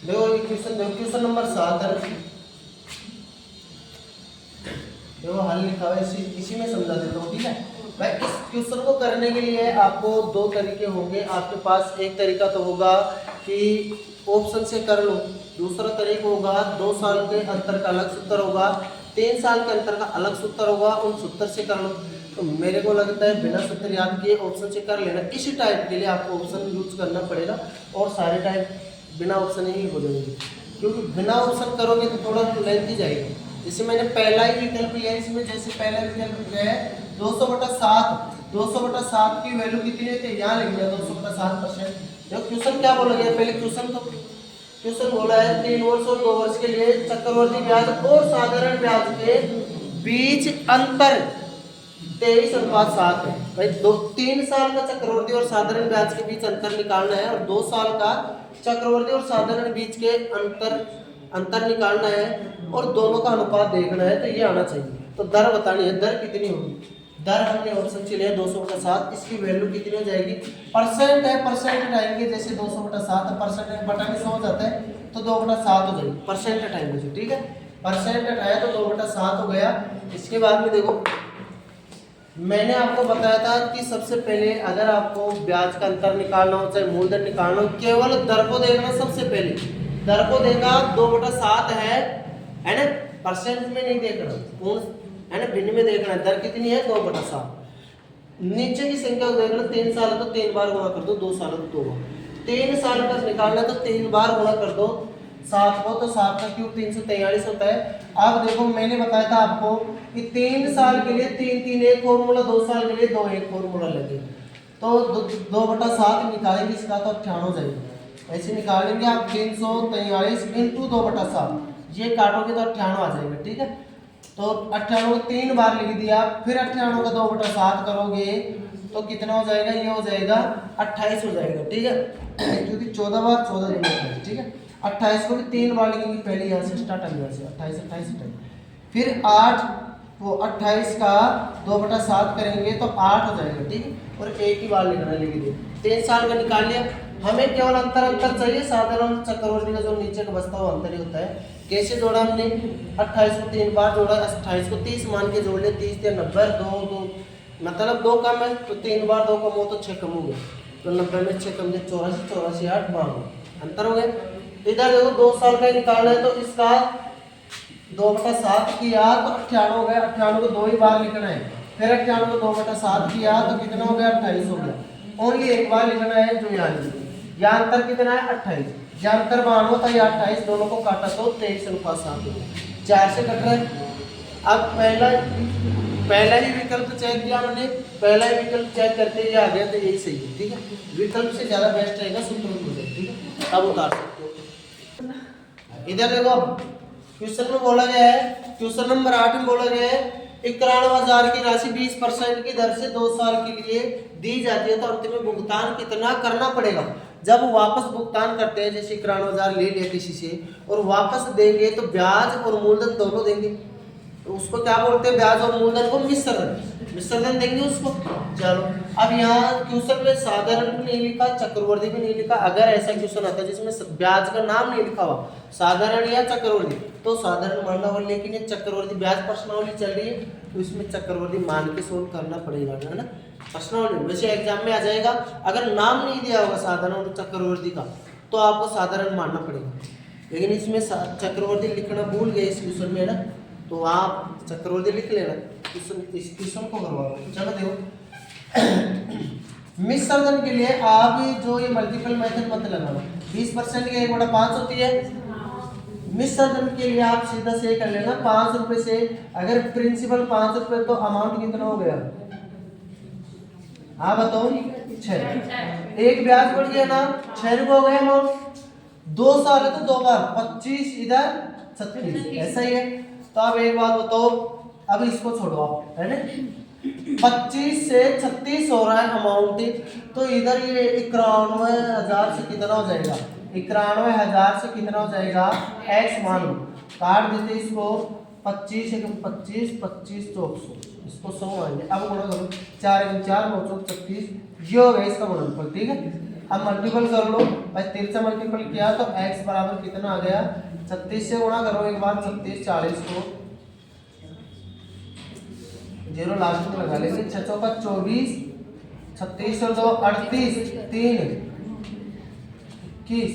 देखो ये question number 7 है। देखो हल लिखा हुआ है, इसी में समझा देता हूँ, ठीक है भाई। इस क्वेश्चन को करने के लिए आपको दो तरीके होंगे आपके पास। एक तरीका तो होगा कि ऑप्शन से कर लो, दूसरा तरीका होगा 2 साल के अंतर का अलग सूत्र होगा, 3 साल के अंतर का अलग सूत्र होगा, उन सूत्र से कर लो। तो मेरे को लगता है बिना सूत्र याद किए ऑप्शन से कर लेना। इसी टाइप के लिए आपको ऑप्शन यूज करना पड़ेगा और सारे टाइप बिना ऑप्शन ही हो जाएंगे, क्योंकि बिना ऑप्शन करोगे तो थोड़ा लेंथी जाएगी। जैसे मैंने पहला ही विकल्प लिया, इसमें जैसे पहला विकल्प है 200/7, 200/7 की वैल्यू कितनी होती है, यहाँ लिख दिया 200/7%। देखो क्वेश्चन क्या बोला गया, पहले क्वेश्चन बोला है 3 वर्ष और 2 वर्ष के लिए चक्रवर्ती ब्याज और साधारण ब्याज के बीच अंतर 23:7 है भाई। 3 साल का चक्रवर्ती और साधारण ब्याज के बीच अंतर निकालना है और 2 साल का चक्रवर्ती और साधारण बीच के अंतर निकालना है और दोनों का अनुपात देखना है। तो ये आना चाहिए। तो दर बतानी है, दर कितनी होगी। दर हमने ऑप्शन से लिया 200/7, इसकी वैल्यू कितनी हो जाएगी, परसेंट है, परसेंट हटाएंगे। जैसे 200/7 परसेंट बटाने 100 हो जाता है तो 2/7 हो जाएगी, परसेंट हटाएंगे, ठीक है। परसेंट हटाया तो 2/7 हो गया। इसके बाद में देखो मैंने आपको बताया था कि सबसे पहले अगर आपको ब्याज का अंतर निकालना हो चाहे मूलधन निकालना हो, केवल दर को देखना। सबसे पहले दर को देखा 2/7 है ना, परसेंट में नहीं देखना, पूर्ण है ना, भिन्न में देखना है। दर कितनी है 2/7। नीचे की संख्या को देखना, 3 साल है तो 3 बार गुणा कर दो, 2 साल है तो 2 बार, 3 साल का निकालना तो 3 बार गुणा कर दो 7 को, तो 7 का क्यूब 343 होता है। अब देखो मैंने बताया था आपको कि 3 साल के लिए 3 एक फॉर्मूला, 2 साल के लिए 2 एक फॉर्मूला लगेगा। तो 2/7 निकालेंगे इसका तो 98 हो जाएगा। ऐसे निकालेंगे आप 343 इंटू 2/7, ये काटोगे तो 98 आ जाएगा, ठीक है। तो 98 को 3 बार लिख दिया, फिर 98 का 2/7 करोगे तो कितना हो जाएगा, ये हो जाएगा 28 हो जाएगा, ठीक है। क्योंकि 14 बार 14 दिन होता है, ठीक है। 28 को भी 3 बार लिखेंगे, पहले यहाँ से स्टार्ट है, यहाँ से 28 28 28, फिर 8 वो 28 का 2/7 करेंगे तो 8 हो जाएगा, ठीक है। और एक ही बार लिखना है, लिख दिया। 3 साल का निकाल लिया। हमें केवल अंतर चाहिए, साधारण चक्रवर्ती का जो नीचे का बचता हुआ अंतर ही होता है। कैसे जोड़ा हमने, 28 को 3 बार जोड़ा, 28 को 30 मान के जोड़ लिया, 30 या 90, 2 मतलब 2 कम है तो 3 बार 2 कम हो तो 6 कम हो गया, तो 90 में 6 कम, 84 84 8 52 अंतर हो गया। इधर देखो 2 साल का निकालना है तो इसका 2/7 किया तो 98 हो गया, 98 को 2 ही बार लिखना है, फिर 98 को 2/7 किया तो कितना हो गया, 28 हो गया। ओनली एक बार लिखना है जो यहाँ लिखा, यहाँ अंतर कितना है 28, यहाँ अंतर 92 था, यहाँ 28, दोनों को काटा तो 23:7 4 से कट रहा है। अब पहला ही विकल्प चेक किया मैंने, पहला ही विकल्प चेक करते ही आ गया तो यही सही है, ठीक है। विकल्प से ज्यादा बेस्ट रहेगा सूत्र में, ठीक है, अब उतार सकते हो। इधर देखो क्वेश्चन में बोला गया है, क्वेश्चन नंबर 8 में बोला गया है 91,000 की राशि 20% की दर से 2 साल के लिए दी जाती है तो अंत में भुगतान कितना करना पड़ेगा। जब वापस भुगतान करते हैं, जैसे 91,000 ले लिया किसी से और वापस देंगे तो ब्याज और मूलधन दोनों देंगे, तो उसको क्या बोलते हैं, ब्याज और मूलधन को मिश्रधन देंगे उसको। चलो अब यहाँ क्वेश्चन में साधारण भी नहीं लिखा, चक्रवर्ती भी नहीं लिखा। अगर ऐसा क्वेश्चन आता है जिसमें ब्याज का नाम नहीं लिखा हुआ, साधारण या चक्रवर्ती, तो साधारण मानना होगा। लेकिन ये चक्रवर्ती ब्याज प्रश्नावली चल रही है तो इसमें चक्रवर्ती मान के सोल्व करना पड़ेगा, है ना। प्रश्नावली वैसे एग्जाम में आ जाएगा, अगर नाम नहीं दिया होगा साधारण और चक्रवर्ती का तो आपको साधारण मानना पड़ेगा। लेकिन इसमें चक्रवर्ती लिखना भूल गए इस क्वेश्चन में, है ना, तो आप चक्रवर्ती लिख लेना। इस क्वेश्चन को करवा दो। चलो देखो मिश्रधन के लिए आप जो ये मल्टीपल मेथड मत लगाना, 20% की 1/5 होती है। मिश्रधन के लिए आप सीधा से कर लेना 5 रुपए से, अगर प्रिंसिपल 5 रुपए तो अमाउंट कितना हो गया, हाँ बताओ 6, एक ब्याज बढ़ गया ना, 6 रुपए हो गया अमाउंट। 2 साल है तो 2 बार 25, इधर 36, ऐसा ही है। तो आप एक बात बताओ, अब इसको छोड़ो आप, है ना, 25 से 36 हो रहा है अमाउंट, तो इधर ये 91,000 से कितना हो जाएगा, 91,000 से कितना हो जाएगा, एक्स मान लो, काट देते इसको, 25 1 25 25 400, इसको 100 मानेंगे। अब गुणा करो, 4 1 4 9 36, ये हो गया इसका गुणनफल, ठीक है। अब मल्टीपल कर लो भाई, 13 से मल्टीपल किया तो x बराबर कितना आ गया 36 से गुणा करो एक बार, 36 40 को 0 लास्ट में लगा लेंगे, 6 चौका 24, 36 और 2 38, 3 21,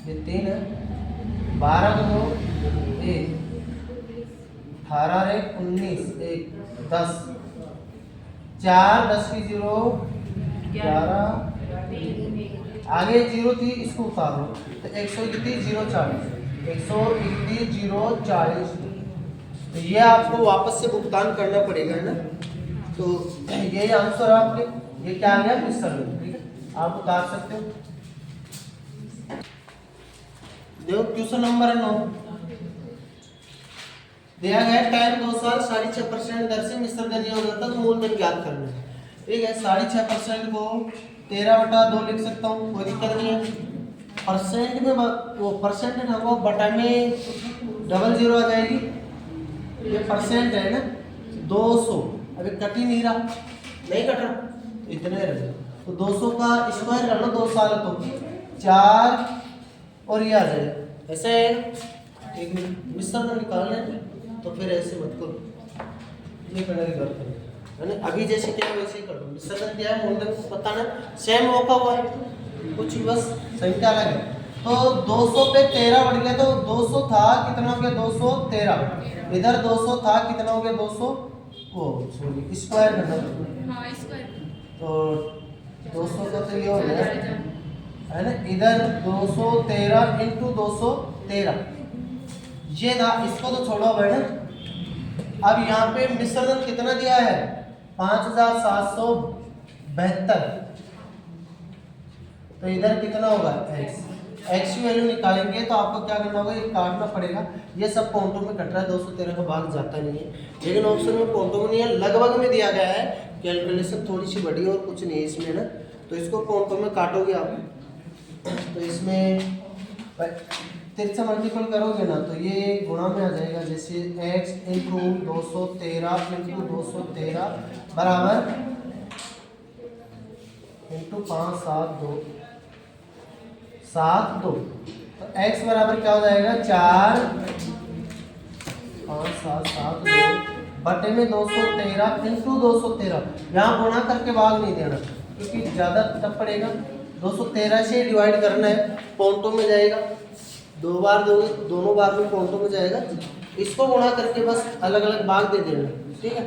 ये 3 है, 12 को 2 1, 18 1 19 1 10, 4 10 की 0 11, आगे 0 थी इसको उतारो तो 131 0 40, 131 0 40, तो ये आपको वापस से भुगतान करना पड़ेगा है ना। तो ये आंसर आपके, ये क्या आ गया मिश्रण, ठीक है आप उतार सकते हो। देखो क्वेश्चन नंबर 9 दिया गया टाइम 2 साल 6.5% दर से मिश्र दर हो जाता है, मूलधन ज्ञात करना है, ठीक है। 6.5% को 13/2 लिख सकता हूँ, कोई दिक्कत नहीं है। परसेंट में वो परसेंट है ना, वो बटा में डबल 0 आ जाएगी, ये परसेंट है ना 200, अभी कट ही नहीं रहा, नहीं कट रहा तो इतने रहे, तो 200 का स्क्वायर कर लो, 2 साल तो 4 और ये आ जाएगा, ऐसे है। एक मिनट मिश्रण निकालना है तो फिर ऐसे मत करो, ये करने की जरूरत नहीं है ना, अभी जैसे क्या है वैसे ही कर दो। मिश्रण क्या है मूलधन को बताना, सेम होगा हुआ है, कुछ बस संख्या अलग है। तो 200 पे 13 बढ़ गया, तो 200 था कितना हो गया 213, इधर 200 था कितना हो गया 200, वो सॉरी स्क्वायर करना पड़ेगा, हाँ स्क्वायर, तो 200 का तो ये हो गया है ना, इधर 213 इंटू 213 ये था, इसको तो छोड़ो भाई ना। अब यहाँ पे मिश्रण कितना दिया है 5772, तो इधर कितना होगा x की वैल्यू निकालेंगे तो आपको क्या करना होगा, ये काटना पड़ेगा, ये सब पॉइंटों में कट रहा है, 213 का भाग जाता नहीं है, लेकिन ऑप्शन में पॉइंटों में नहीं है, लगभग में दिया गया है, कैलकुलेशन थोड़ी सी बड़ी और कुछ नहीं है इसमें ना, तो इसको पॉइंटों में काटोगे आप, तो इसमें 3 से मल्टीपल करोगे ना तो ये गुणा में आ जाएगा, जैसे x इंटू 213 इंटू 213 बराबर इंटू 5 7 2 7 2, तो x बराबर क्या हो जाएगा 4 5 7 7 2 बटे में 213 इंटू 213, यहाँ गुणा करके भाग नहीं देना क्योंकि ज़्यादा टफ पड़ेगा, 213 से डिवाइड करना है, पॉइंटों में जाएगा, 2 बार दोगे दोनों बार में पॉइंटों में जाएगा, इसको गुणा करके बस अलग अलग भाग दे देना, ठीक है।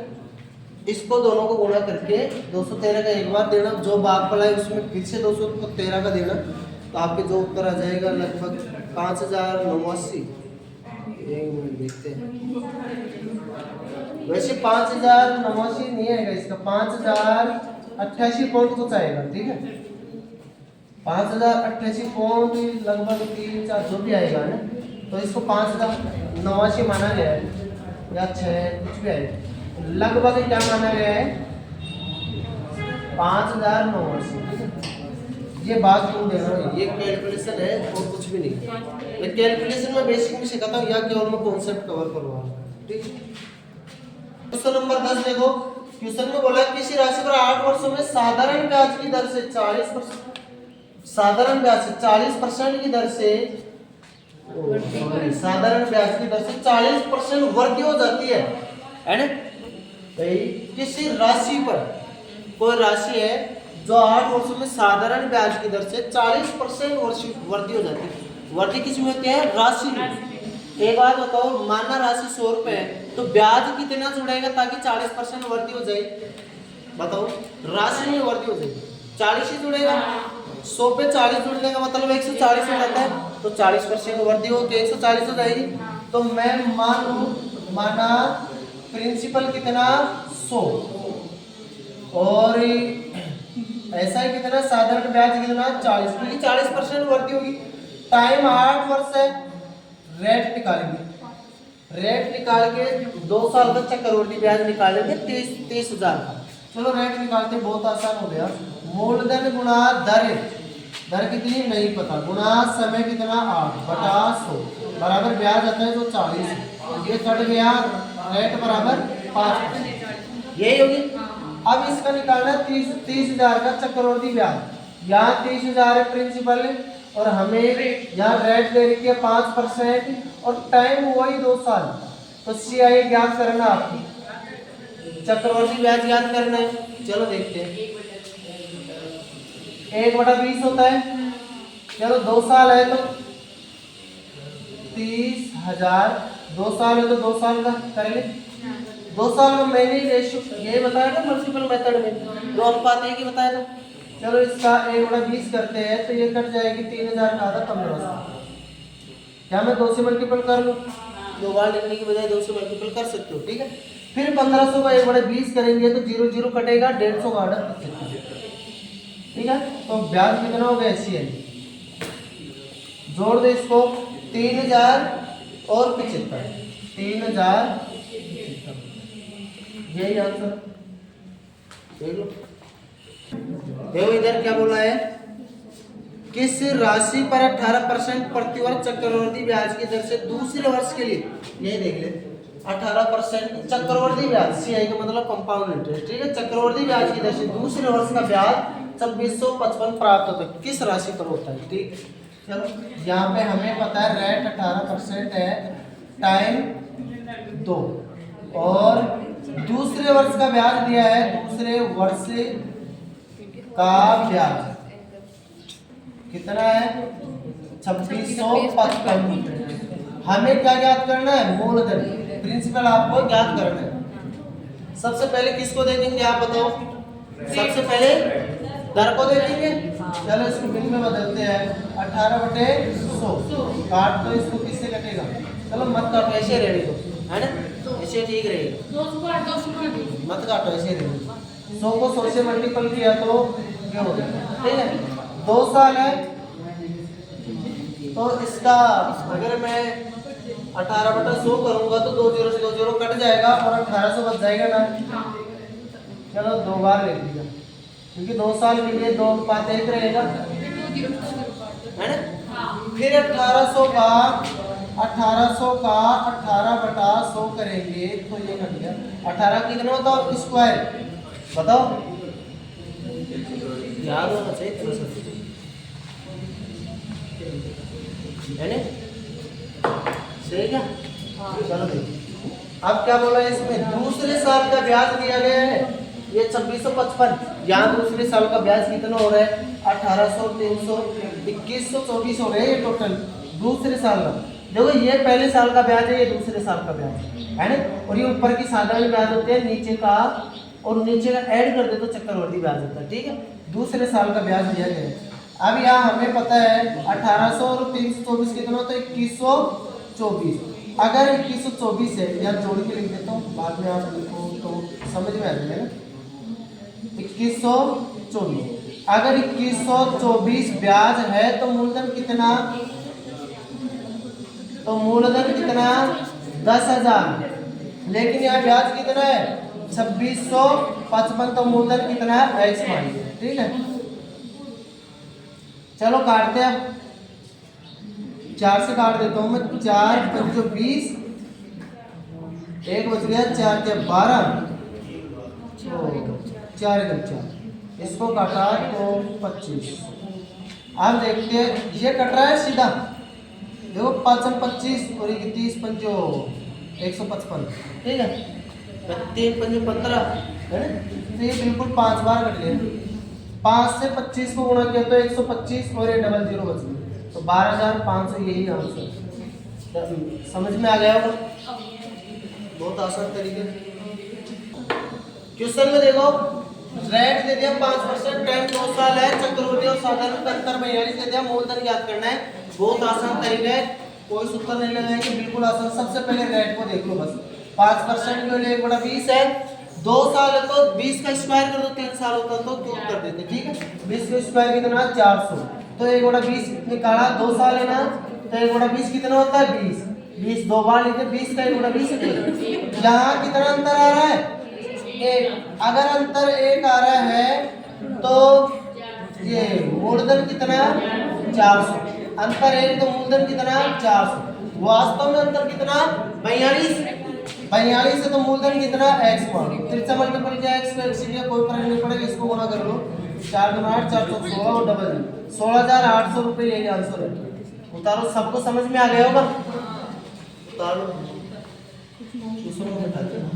इसको दोनों को गुणा करके 213 का एक बार देना, जो भागफल है उसमें फिर से 213 का देना, तो आपके जो उत्तर आ जाएगा लगभग 5089। एक मिनट देखते हैं, वैसे 5089 नहीं आएगा, इसका 5088 पॉइंट कुछ आएगा, ठीक है 5088 पॉइंट लगभग 3 4 जो भी आएगा ना, तो इसको 5089 माना गया है या 6 कुछ भी आएगा, लगभग क्या माना गया है 5089, ठीक है। ये बात क्यों देना, ये कैलकुलेशन है और कुछ भी नहीं, मैं कैलकुलेशन में बेसिक में सिखाता हूँ, या केवल मैं कॉन्सेप्ट कवर करवा रहा हूँ, ठीक है। क्वेश्चन नंबर 10 देखो, क्वेश्चन में बोला किसी राशि पर 8 वर्षों में साधारण ब्याज की दर से 40%, साधारण ब्याज से 40% की दर से, साधारण ब्याज की दर से 40% वृद्धि हो जाती है ना, किसी राशि पर, कोई राशि है जो 8 वर्षों में साधारण ब्याज की दर से 40% वृद्धि हो जाती है, वृद्धि किसमें होती है राशि में। एक बात बताओ, माना राशि 100 रुपए है तो ब्याज कितना जुड़ेगा ताकि 40% वृद्धि हो जाए, बताओ राशि में वृद्धि हो जाएगी 40 ही जुड़ेगा, 100 पे 40 जुड़ने का मतलब 140 हो जाता है, तो 40% वृद्धि हो तो 140 हो जाएगी। तो मैं माना प्रिंसिपल कितना 100 और ऐसा ही कितना साधारण ब्याज कितना 40, क्योंकि 40% वृद्धि होगी। टाइम 8 वर्ष है, रेट निकालेंगे, रेट निकाल के 2 साल का चक्रवृद्धि ब्याज निकालेंगे 30,000 का। चलो रेट निकालते बहुत आसान हो गया, मूलधन गुणा दर, दर कितनी नहीं पता, गुणा समय कितना 8 बटा 100 बराबर ब्याज आता है तो 40, ये कट गया, रेट बराबर 5%, यही होगी। अब इसका निकालना 30,000 का चक्रवृद्धि ब्याज, यहाँ 30,000 है प्रिंसिपल और हमें यहाँ रेट दे रखी है 5% और टाइम वही 2 साल। तो CI ज्ञात करना आपकी, चक्रवर्ती ब्याज ज्ञात करना है। चलो देखते हैं, 1/20 होता है। चलो 2 साल है तो 30,000, 2 साल है तो 2 साल का कर ले। 2 साल में मैंने रेशियो ये बताया था मल्टीपल मेथड में, दो अनुपात एक ही बताया था। चलो इसका 1/20 करते हैं तो ये कट जाएगी 3,000 का आधा 1500। क्या मैं 2 से मल्टीपल कर लूँ? 2 बार लिखने की बजाय 2 से मल्टीपल कर सकते हो, ठीक है। फिर 1500 का 1/20 करेंगे तो 0 0 कटेगा, 150 का आधा 75, ठीक है। तो ब्याज कितना हो गया? 80। जोड़ दो इसको, 3,000 और 75, 3,075, यही आंसर। देख लो, देखो इधर क्या बोला है, किस राशि पर 18% प्रतिवर्ष चक्रवर्ती ब्याज की दर से दूसरे वर्ष के लिए, यही देख ले 18% चक्रवर्ती ब्याज, CI का मतलब कंपाउंड इंटरेस्ट, ठीक है। चक्रवर्ती ब्याज की दर से दूसरे वर्ष का ब्याज 2655 प्राप्त होता है, किस राशि पर होता है, ठीक। चलो यहाँ पे हमें पता है रेट 18% है, टाइम 2 और दूसरे वर्ष का ब्याज दिया है, दूसरे वर्ष का ब्याज कितना है? 2655। हमें क्या ज्ञात करना है? मूलधन, प्रिंसिपल आपको ज्ञात करना है। सबसे पहले किसको देखेंगे आप बताओ? सबसे पहले दर को देखेंगे। चलो इसको बिल में बदलते हैं, 18/100 काट दो, इसको किससे कटेगा? चलो मत काटो, ऐसे रहने दो, है ना, ऐसे ठीक रहेगा, मत काटो, ऐसे रहने दो। 100 को 100 से मल्टीपल किया तो क्या हो गया, ठीक है। 2 साल है तो इसका अगर मैं 18/100 करूंगा तो 2 0 से 2 0 कट जाएगा और 1800 बच जाएगा ना। चलो 2 बार लिख दिया क्योंकि 2 साल के लिए 2 अनुपात 1 रहेगा, है ना। फिर 1800 का 18/100 करेंगे तो ये कट गया। 18 कितना होता है स्क्वायर बताओ, याद होना चाहिए, है ना, सही क्या? चलो देखिए अब क्या बोला है इसमें, दूसरे साल का ब्याज दिया गया है ये 2655। यहाँ दूसरे साल का ब्याज कितना हो रहा है? 1800, 300, 2100, 24 हो रहे हैं ये टोटल दूसरे साल का। देखो ये पहले साल का ब्याज है, ये दूसरे साल का ब्याज है ना, और ये ऊपर की साधारण ब्याज होते हैं, नीचे का और नीचे का ऐड कर दे तो चक्रवर्ती ब्याज होता है, ठीक है। दूसरे साल का ब्याज दिया गया है। अब यहाँ हमें पता है 1800 और 324 कितना होता है? 2124। अगर 2124 है, या जोड़ के लिख देता हूँ, बाद में आप लिखो तो समझ में आ जाएगा ना। 2124, अगर 2124 ब्याज है तो मूलधन कितना? तो मूलधन कितना? 10,000। लेकिन यहाँ ब्याज कितना है? 2655। तो मूलधन कितना है? x मान, ठीक है। चलो काटते हैं, 4 से काट देता हूँ मैं, 4 5 20, 1 बच गया, 4 के 12, 4 1 4, इसको काटा तो 25। अब देखते हैं ये कट रहा है सीधा, देखो 5 25 और 30 पंचो 155, ठीक है। 3 5 15 है ना, तो ये बिल्कुल 5 बार कट गया। 5 से 25 को गुणा किया तो 125 और ये डबल 0 बच गया, तो 12,500 यही आंसर। समझ में आ गया होगा, बहुत आसान तरीके। क्वेश्चन में देखो रेट दे दिया 5%, टाइम 2 साल है, चक्रवृद्धि और साधारण का अंतर 42 दे दिया, मूलधन ज्ञात करना है। बहुत आसान तरीका है, कोई सूत्र नहीं लगाएंगे, बिल्कुल आसान। सबसे पहले रेट को देख लो बस, 5% के लिए 1/20 है, 2 साल है तो 20 का स्क्वायर कर दो, 3 साल होता तो क्यूब कर देते, ठीक है। 20 का स्क्वायर कितना? 400। तो 1/20 निकाला, 2 साल है ना, तो 1/20 कितना होता है? 20। 20 2 बार लिखे, 20 का 1/20 है। यहाँ कितना अंतर आ रहा है? 1। अगर अंतर 1 आ रहा है तो ये मूलधन कितना? 400। अंतर 1 तो मूलधन कितना? 400। वास्तव में अंतर कितना? 42। 42 है तो मूलधन कितना? x मान, 3 से मल्टीपल किया, x को x से किया, कोई फर्क नहीं पड़ेगा, इसको गुणा कर लो 4 दूना 8, 4 चौक 16 और डबल 16,800 रुपये यही आंसर है। उतारो, सबको समझ में आ गया होगा? उतारो, दूसरों को बैठाते हैं।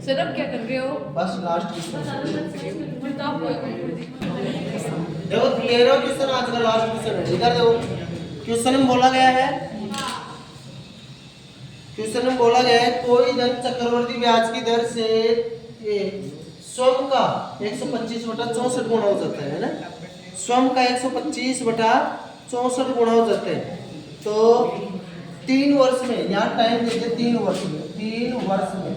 सर अब क्या कर रहे हो? बस लास्ट क्वेश्चन फिर तो आप देखो, 13 क्वेश्चन आज का लास्ट क्वेश्चन है। इधर देखो, क्वेश्चन में बोला गया है, क्वेश्चन में बोला गया है कोई धन चक्रवर्ती ब्याज की दर से स्वयं का 125/64 गुणा हो जाता है ना, स्वयं का 125/64 गुणा हो जाते हैं। तो 3 वर्ष में, यहाँ टाइम देते 3 वर्ष में, 3 वर्ष में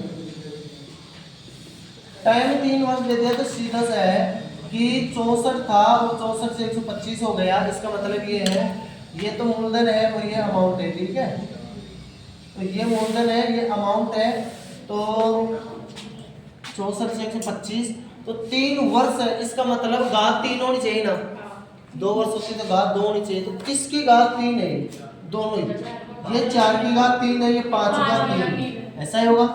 टाइम 3 वर्ष दे दिया, तो सीधा सा है कि 64 था और 64 से 125 हो गया। इसका मतलब ये है, ये तो मूलधन है और ये अमाउंट है, ठीक है। तो ये मूलधन है, ये अमाउंट है, तो 64 से 125, तो 3 वर्ष है। इसका मतलब घात 3 होनी चाहिए ना, 2 वर्ष होती तो घात 2 होनी चाहिए। तो किसकी घात 3 है? दोनों ही, ये 4 की घात 3 है, ये 5 की घात 3, ऐसा ही होगा।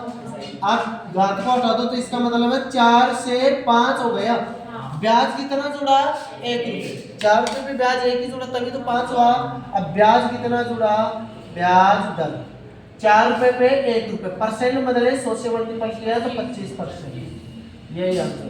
आप घात को हटा दो तो इसका मतलब है 4 से 5 हो गया। ब्याज कितना जुड़ा? 1 रुपये। 4 रुपये पे ब्याज 1 ही जुड़ा, तभी तो 5 हुआ। अब ब्याज कितना जुड़ा? ब्याज दर 4 रुपये पे 1 रुपये, परसेंट बदले 100 से मल्टीपल किया तो 25%। यही आंसर।